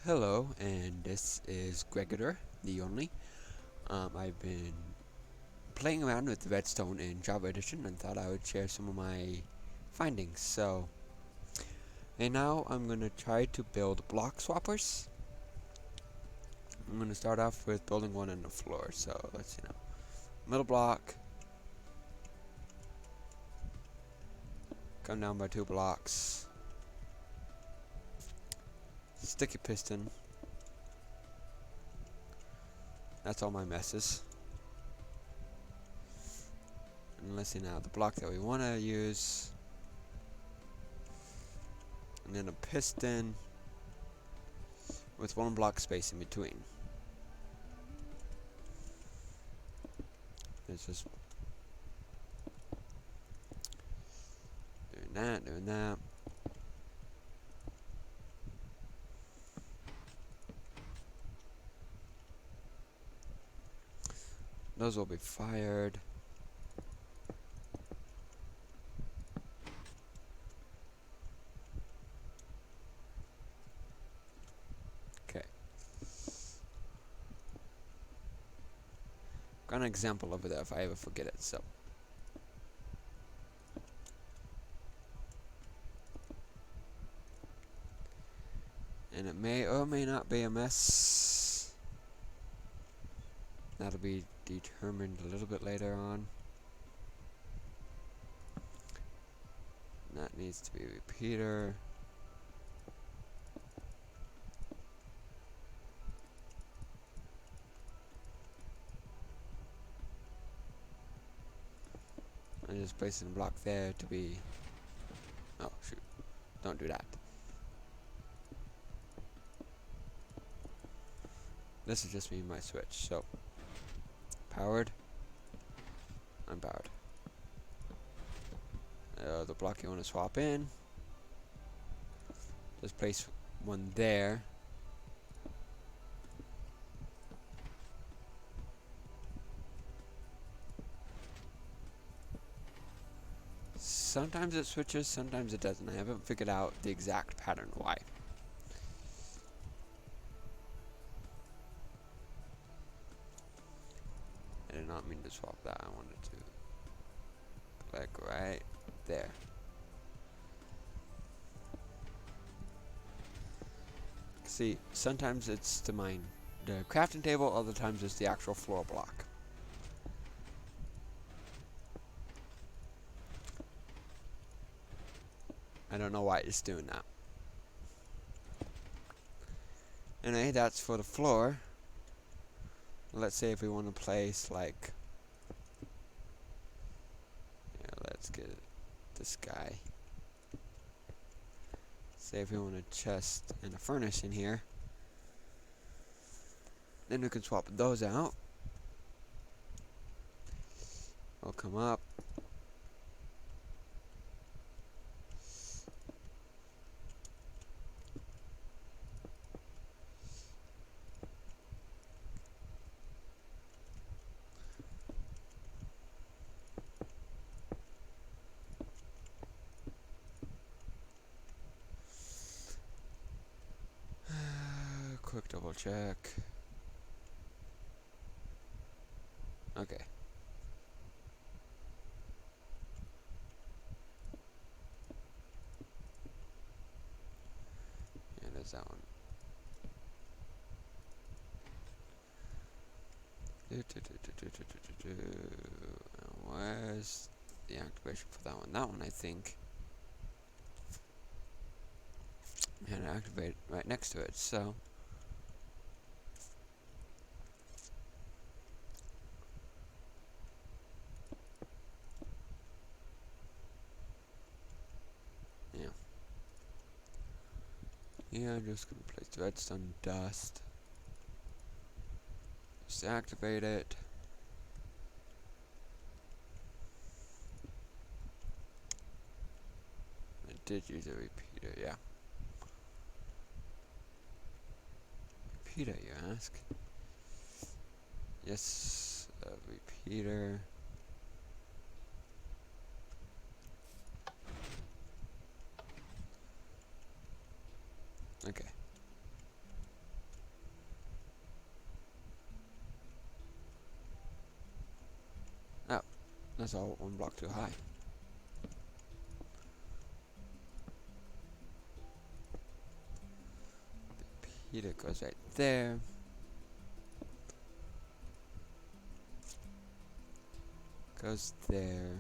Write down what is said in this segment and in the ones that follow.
Hello, and this is Gregor, the only. I've been playing around with redstone in Java Edition and thought I would share some of my findings. And now I'm going to try to build block swappers. I'm going to start off with building one on the floor. So let's see now. Middle block, come down by 2 blocks. Sticky piston. That's all my messes. And let's see now, the block that we want to use. And then a piston with 1 block space in between. It's just doing that. Those will be fired. Okay. Got an example over there if I ever forget it, so. And it may or may not be a mess. That'll be determined a little bit later on. That needs to be a repeater. I'm just placing a block there to be... Oh, shoot. Don't do that. This is just me and my switch, so... Powered. Unpowered. The block you want to swap in. Just place one there. Sometimes it switches, sometimes it doesn't. I haven't figured out the exact pattern why. I did not mean to swap that. I wanted to click right there. See, sometimes it's the crafting table, other times it's the actual floor block. I don't know why it's doing that. Anyway, that's for the floor. Let's say if we want to place like... Yeah, let's get this guy. Say if we want a chest and a furnace in here. Then we can swap those out. We'll come up. Quick double check. Okay. Yeah, there's that one. Where's the activation for that one? That one, I think. And activate right next to it, so. Yeah, I'm just gonna place the redstone dust. Just activate it. I did use a repeater, yeah. Repeater, you ask? Yes, a repeater. Okay. That's all one block too high. Heater goes right there. Goes there.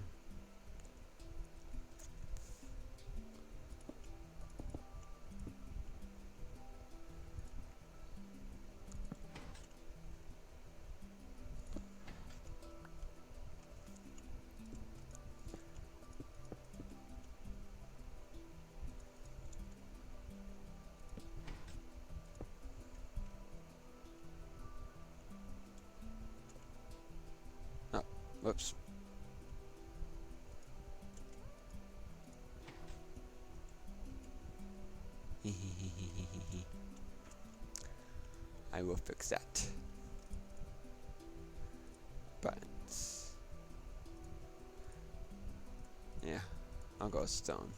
Oh, whoops. I will fix that. Buttons. Yeah, I'll go stone.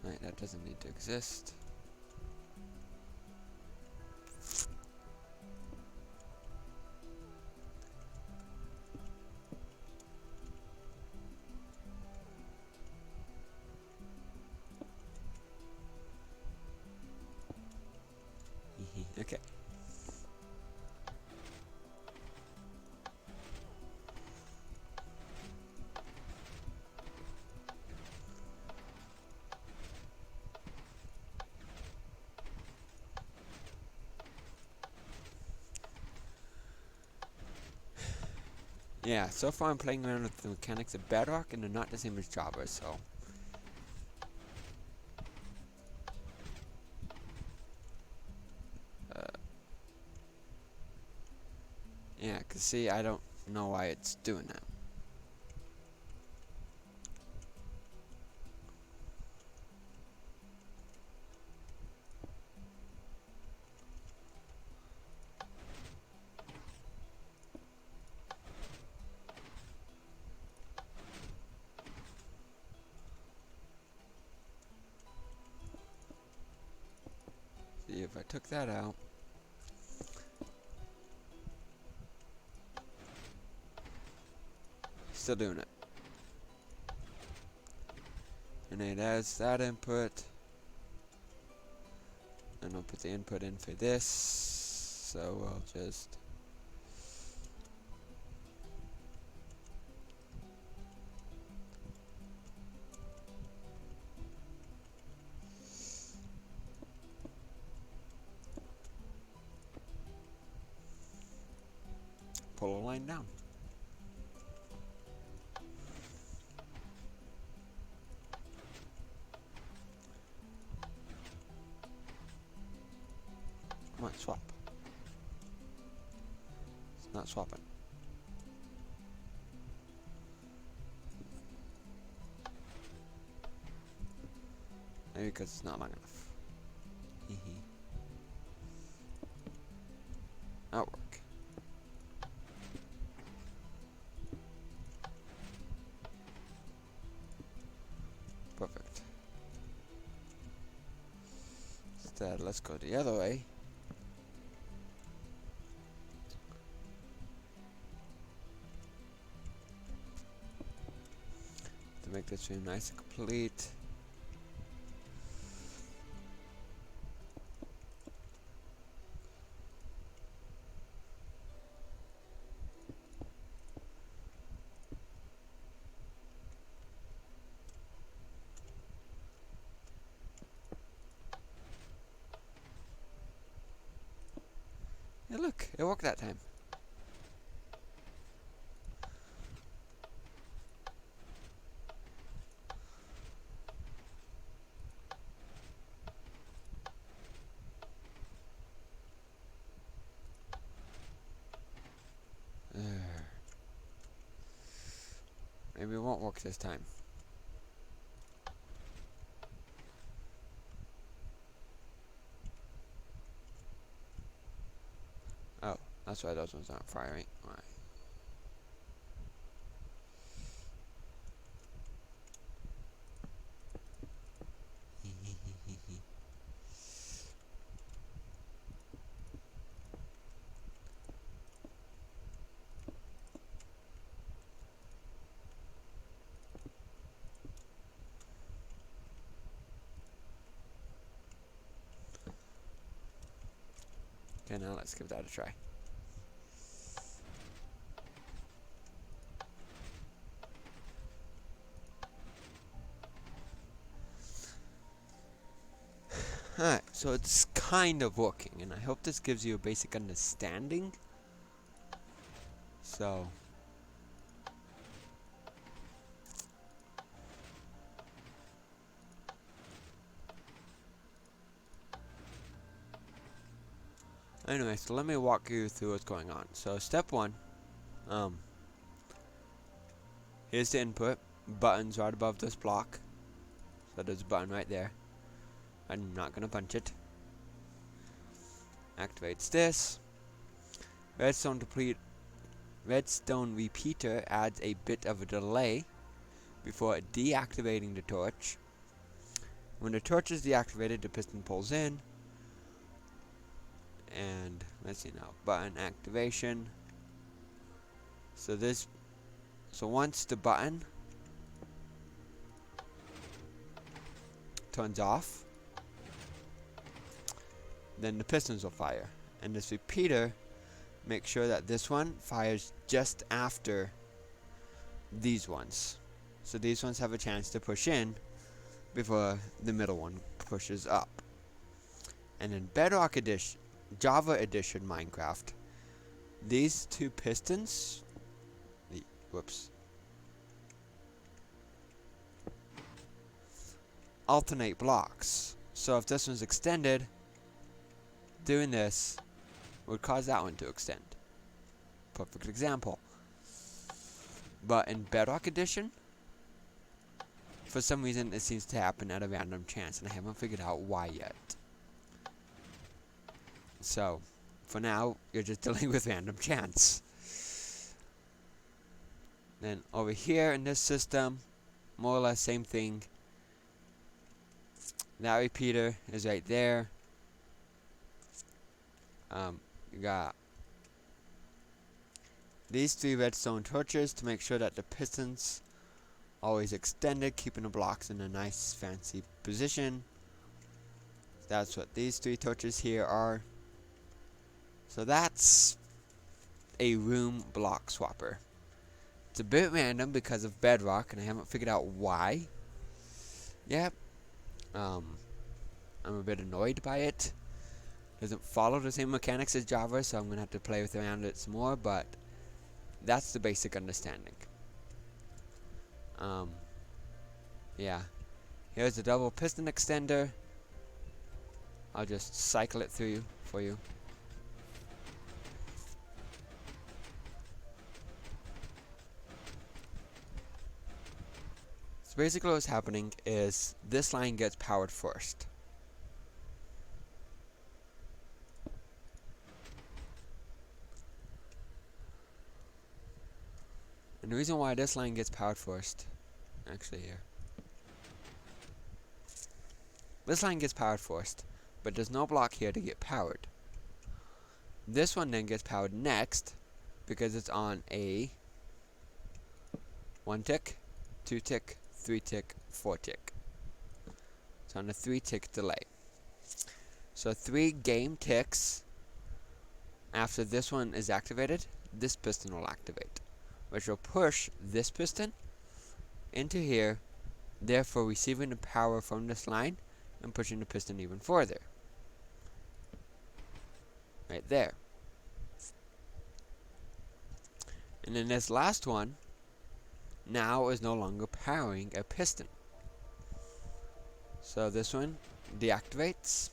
Right, that doesn't need to exist. Okay. Yeah, so far I'm playing around with the mechanics of Bedrock, and they're not the same as Java, so... yeah, cause see, I don't know why it's doing that. See, if I took that out... still doing it. And it has that input. And I'll put the input in for this. So we'll just... pull a line down. Come on, swap. It's not swapping. Maybe because it's not long enough. That'll work. Perfect. Instead, let's go the other way. To make this stream nice and complete. Hey, look, it worked that time. Maybe it won't work this time. Oh, that's why those ones aren't firing. Alright. Okay, now let's give that a try. Alright, so it's kind of working, and I hope this gives you a basic understanding. So, anyway, so let me walk you through what's going on. So step one, here's the input, buttons right above this block. So there's a button right there. I'm not gonna punch it. Activates this. Redstone repeater adds a bit of a delay before deactivating the torch. When the torch is deactivated, the piston pulls in. And let's see now, button activation. So once the button turns off, then the pistons will fire. And this repeater makes sure that this one fires just after these ones. So these ones have a chance to push in before the middle one pushes up. And in Bedrock Edition, Java Edition Minecraft, these two pistons, alternate blocks. So if this one's extended, doing this would cause that one to extend. Perfect example. But in Bedrock Edition, for some reason it seems to happen at a random chance, and I haven't figured out why yet. So, for now, you're just dealing with random chance. Then over here in this system, more or less same thing. That repeater is right there. You got these three redstone torches to make sure that the pistons always extended, keeping the blocks in a nice fancy position. That's what these three torches here are. So that's a room block swapper. It's a bit random because of Bedrock, and I haven't figured out why. Yep. I'm a bit annoyed by it. Doesn't follow the same mechanics as Java, so I'm gonna have to play with around it some more, but that's the basic understanding. Yeah. Here's the double piston extender. I'll just cycle it through for you. So basically what's happening is this line gets powered first. And the reason why this line gets powered first, actually here. This line gets powered first, but there's no block here to get powered. This one then gets powered next, because it's on a 1 tick, 2 tick, 3 tick, 4 tick. It's on a 3 tick delay. So 3 game ticks after this one is activated, this piston will activate, which will push this piston into here, therefore receiving the power from this line and pushing the piston even further. Right there. And then this last one now is no longer powering a piston. So this one deactivates.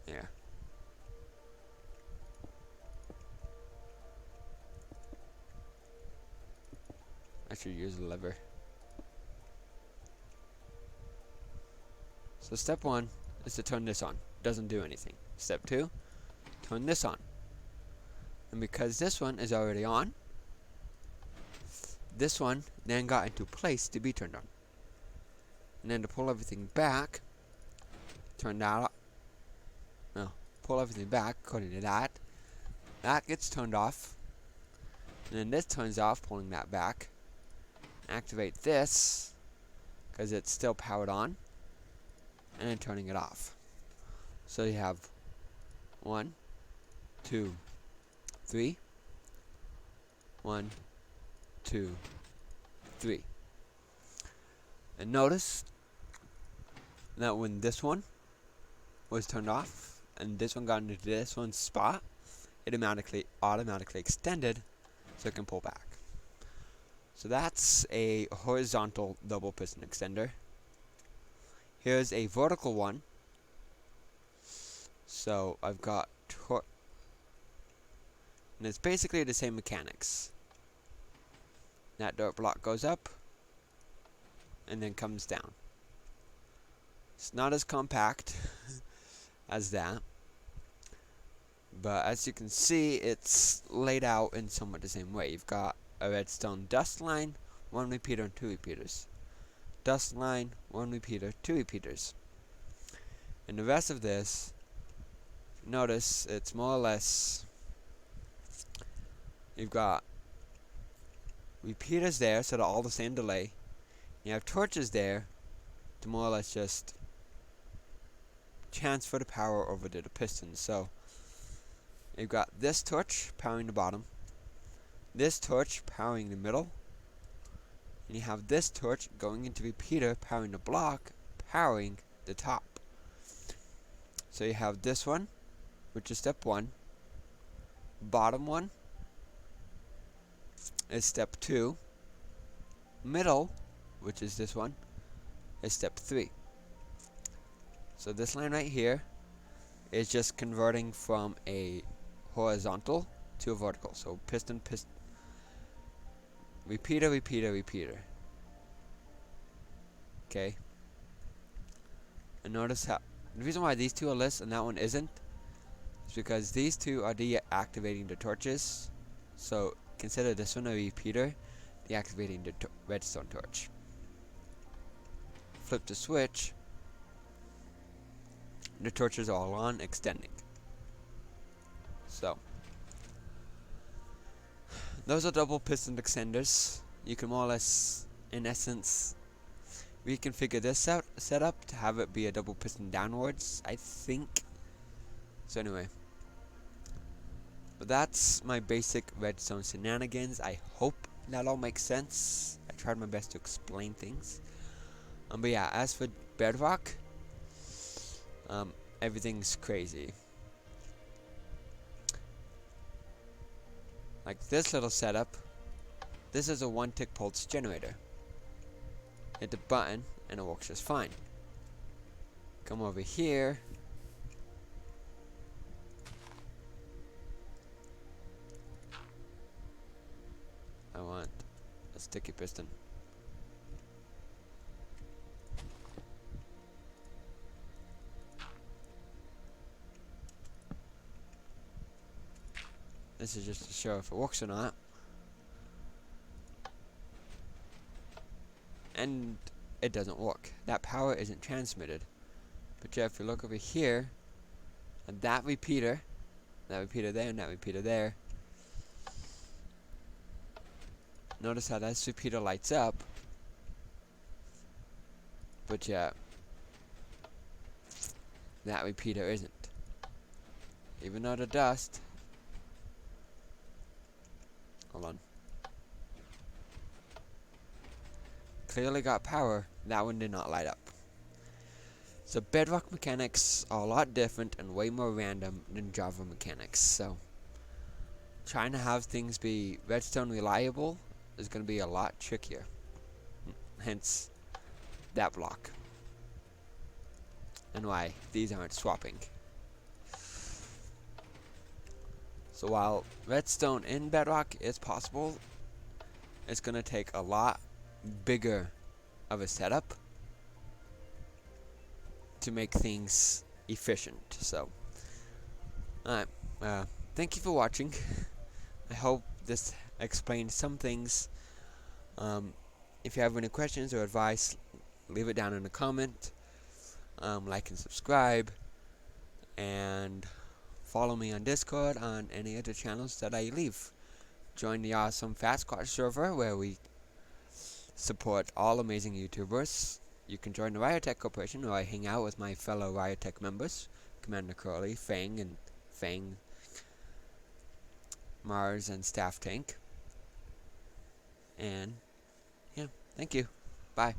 There. I should use a lever. So step 1 is to turn this on. Doesn't do anything. Step 2, turn this on. And because this one is already on, this one then got into place to be turned on. And then to pull everything back, turn that off. No, pull everything back according to that. That gets turned off. And then this turns off, pulling that back. Activate this, because it's still powered on. And then turning it off. So you have 1, 2, 3, 1, 2, 3. And notice that when this one was turned off and this one got into this one's spot, it automatically extended so it can pull back. So that's a horizontal double piston extender. Here's a vertical one. So I've got and it's basically the same mechanics. That dirt block goes up and then comes down. It's not as compact as that, but as you can see, it's laid out in somewhat the same way. You've got a redstone dust line, 1 repeater and 2 repeaters. Dust line, 1 repeater, 2 repeaters. And the rest of this, notice it's more or less, you've got repeaters there, so they're all the same delay. You have torches there to more or less just transfer the power over to the pistons. So you've got this torch powering the bottom, this torch powering the middle, and you have this torch going into repeater powering the block, powering the top. So you have this one, which is step 1. Bottom one is step 2. Middle, which is this one, is step 3. So this line right here is just converting from a horizontal to a vertical. So piston, piston, repeater, repeater, repeater. Okay. And notice how the reason why these two are lit and that one isn't is because these two are deactivating the torches. So consider this one a repeater, deactivating the redstone torch. Flip the switch, the torches are all on, extending. So those are double piston extenders. You can more or less, in essence, reconfigure this setup to have it be a double piston downwards, I think. So anyway, but that's my basic redstone shenanigans. I hope that all makes sense. I tried my best to explain things. But yeah, as for Bedrock, everything's crazy. Like this little setup, this is a 1-tick pulse generator. Hit the button and it works just fine. Come over here. I want a sticky piston. This is just to show if it works or not. And it doesn't work. That power isn't transmitted. But yeah, if you look over here, at that repeater there, and that repeater there, notice how that repeater lights up. But yeah, that repeater isn't. Even though the dust, hold on, clearly got power, that one did not light up. So Bedrock mechanics are a lot different and way more random than Java mechanics. So trying to have things be redstone reliable is going to be a lot trickier. Hence that block. And why these aren't swapping. So while redstone in Bedrock is possible, it's going to take a lot bigger of a setup to make things efficient. So alright, thank you for watching. I hope this explained some things. If you have any questions or advice, leave it down in the comment. Like and subscribe, and follow me on Discord on any of the channels that I leave. Join the awesome Fast Squad server where we support all amazing YouTubers. You can join the Riotech Corporation where I hang out with my fellow Riotech members. Commander Crowley, Fang, Mars, and Staff Tank. And yeah, thank you. Bye.